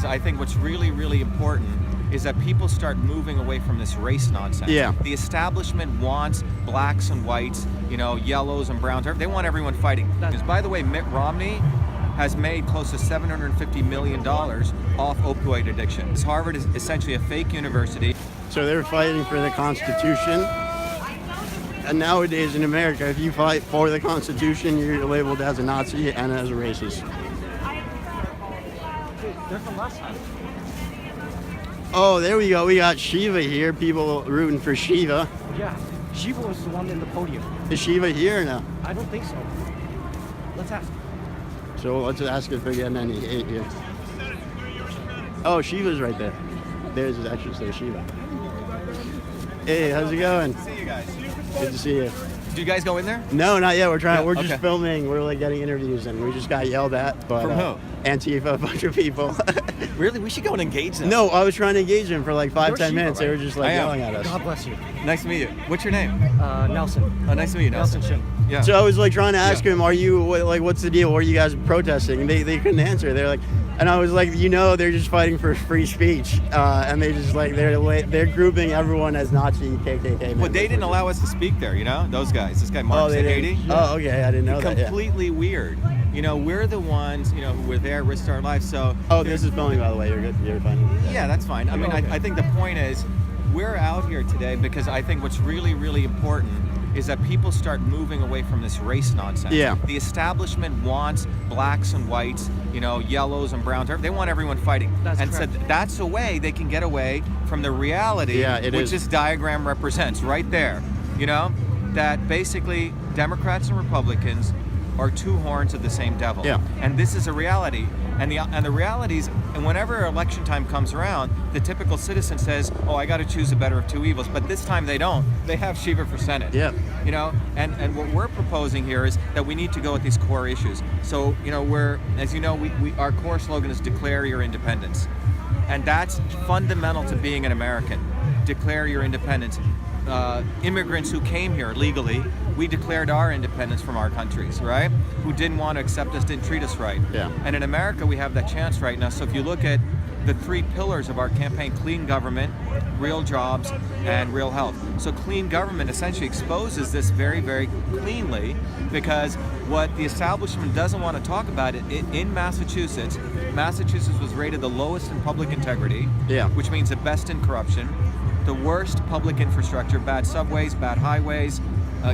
because I think what's really, really important is that people start moving away from this race nonsense. Yeah. The establishment wants blacks and whites, yellows and browns. They want everyone fighting. Because, by the way, Mitt Romney has made close to $750 million off opioid addiction. Harvard is essentially a fake university. So they're fighting for the Constitution. And nowadays in America, if you fight for the Constitution, you're labeled as a Nazi and as a racist. They're from last time. Oh, there we go. We got Shiva here. People rooting for Shiva. Yeah, Shiva was the one in the podium. Is Shiva here or no? I don't think so. Let's ask. So let's ask if we're getting any hate here. Oh, Shiva's right there. There's actually Shiva. Hey, how's it going? Good to see you guys. Good to see you. Do you guys go in there? No, not yet. We're trying. Yeah, we're okay. just filming. We're like getting interviews, and we just got yelled at. But, From who? Antifa, a bunch of people. Really? We should go and engage them. No, I was trying to engage them for like 5-10 Shiva, minutes. They right? were just like I am. yelling at us. God bless you. Nice to meet you. What's your name? Nelson. Oh, nice to meet you, Nelson. Shin. Yeah. So I was like trying to ask Yeah. him, "Are you what's the deal? What are you guys protesting?" And they couldn't answer. They're like, and I was like, they're just fighting for free speech, and they just like they're grouping everyone as Nazi KKK members. Well, they didn't allow us to speak there, those guys. This guy Mark they Zahedi. didn't. Oh, okay, I didn't know that. Yeah. Completely weird. We're the ones, who were there, risked our lives. So. Oh, this is filming, by the way. You're good. You're fine. Yeah, that's fine. I mean, I think the point is, we're out here today because I think what's really, really important is that people start moving away from this race nonsense. Yeah. The establishment wants blacks and whites, yellows and browns. They want everyone fighting. That's and correct. so that's a way they can get away from the reality, Yeah, it which is. this diagram represents right there. That basically Democrats and Republicans are two horns of the same devil. Yeah. And this is a reality. And the reality is, and whenever election time comes around, the typical citizen says, "Oh, I got to choose the better of two evils." But this time they don't. They have Shiva for Senate. Yeah. And what we're proposing here is that we need to go at these core issues. So, we're, as you know, we our core slogan is "Declare your independence," and that's fundamental to being an American. Declare your independence. Immigrants who came here legally, we declared our independence from our countries, right? Who didn't want to accept us, didn't treat us right. Yeah. And in America, we have that chance right now. So if you look at the three pillars of our campaign: clean government, real jobs, and real health. So clean government essentially exposes this very, very cleanly, because what the establishment doesn't want to talk about in Massachusetts was rated the lowest in public integrity, Yeah. which means the best in corruption, the worst public infrastructure, bad subways, bad highways,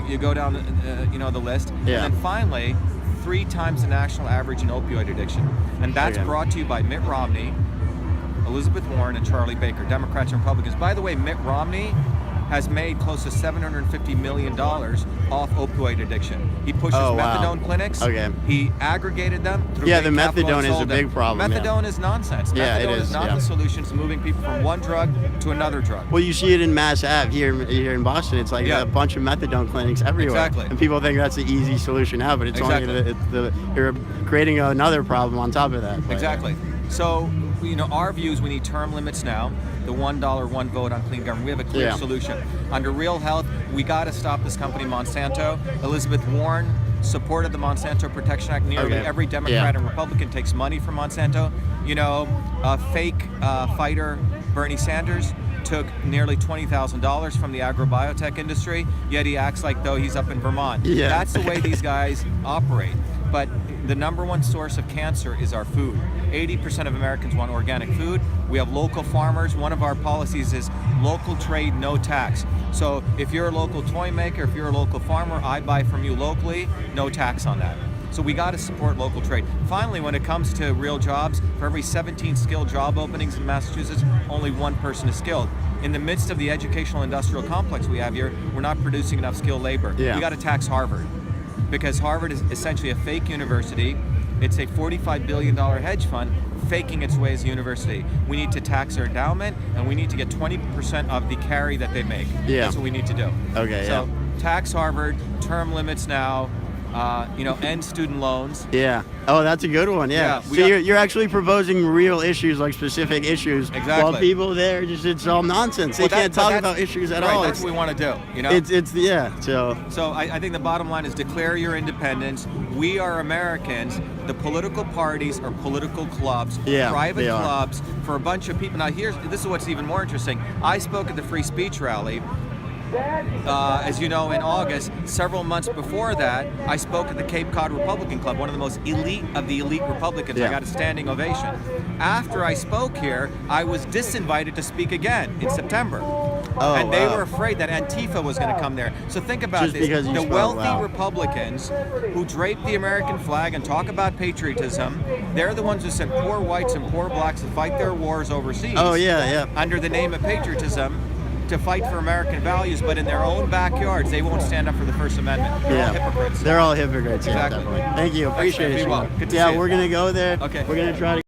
you go down the list. Yeah. And then finally, 3 times the national average in opioid addiction. And that's Okay. brought to you by Mitt Romney, Elizabeth Warren, and Charlie Baker, Democrats and Republicans. By the way, Mitt Romney has made close to $750 million off opioid addiction. He pushes Oh, wow. methadone clinics. Okay. He aggregated them. Through Yeah, big the capital and methadone is a sold them. big problem, yeah. Methadone is nonsense. Yeah, it Methadone is, is not yeah. the solution to moving people from one drug to another drug. Well, you see it in Mass Ave here in Boston. It's like Yeah. a bunch of methadone clinics everywhere. Exactly. And people think that's the easy solution now, but it's Exactly. you're creating another problem on top of that. But, Exactly. So, our view is we need term limits now. The $1 one vote on clean government. We have a clear Yeah. solution. Under real health, we got to stop this company Monsanto. Elizabeth Warren supported the Monsanto Protection Act. Nearly Okay. every Democrat Yeah. and Republican takes money from Monsanto. Fake fighter Bernie Sanders took nearly $20,000 from the agrobiotech industry, yet he acts like though he's up in Vermont. Yeah. That's the way these guys operate. But the number one source of cancer is our food. 80% of Americans want organic food. We have local farmers. One of our policies is local trade, no tax. So if you're a local toy maker, if you're a local farmer, I buy from you locally, no tax on that. So we got to support local trade. Finally, when it comes to real jobs, for every 17 skilled job openings in Massachusetts, only one person is skilled. In the midst of the educational industrial complex we have here, we're not producing enough skilled labor. Yeah. We got to tax Harvard, because Harvard is essentially a fake university. It's a $45 billion hedge fund faking its way as a university. We need to tax their endowment, and we need to get 20% of the carry that they make. Yeah. That's what we need to do. Okay, So tax Harvard, term limits now, end student loans. Yeah. Oh, that's a good one. Yeah. Yeah, So you're actually proposing real issues, like specific issues. Exactly. While people there it's all nonsense. They can't talk about issues at right, all. That's what we want to do. So I think the bottom line is declare your independence. We are Americans. The political parties are political clubs, private clubs for a bunch of people. Now, this is what's even more interesting. I spoke at the free speech rally. As you know, in August, several months before that, I spoke at the Cape Cod Republican Club, one of the most elite of the elite Republicans. Yeah. I got a standing ovation. After I spoke here, I was disinvited to speak again in September. And they were afraid that Antifa was going to come there. So think about Just this. because you The spoke, wealthy Republicans who drape the American flag and talk about patriotism, they're the ones who send poor whites and poor blacks to fight their wars overseas. Oh, yeah. Under the name of patriotism, to fight for American values, but in their own backyards, they won't stand up for the First Amendment. They're all hypocrites. They're all hypocrites. Exactly. Yeah, definitely. Thank you. Appreciate Be it. well. Shiva. Good to see you. We're gonna go there. Okay. We're gonna try to.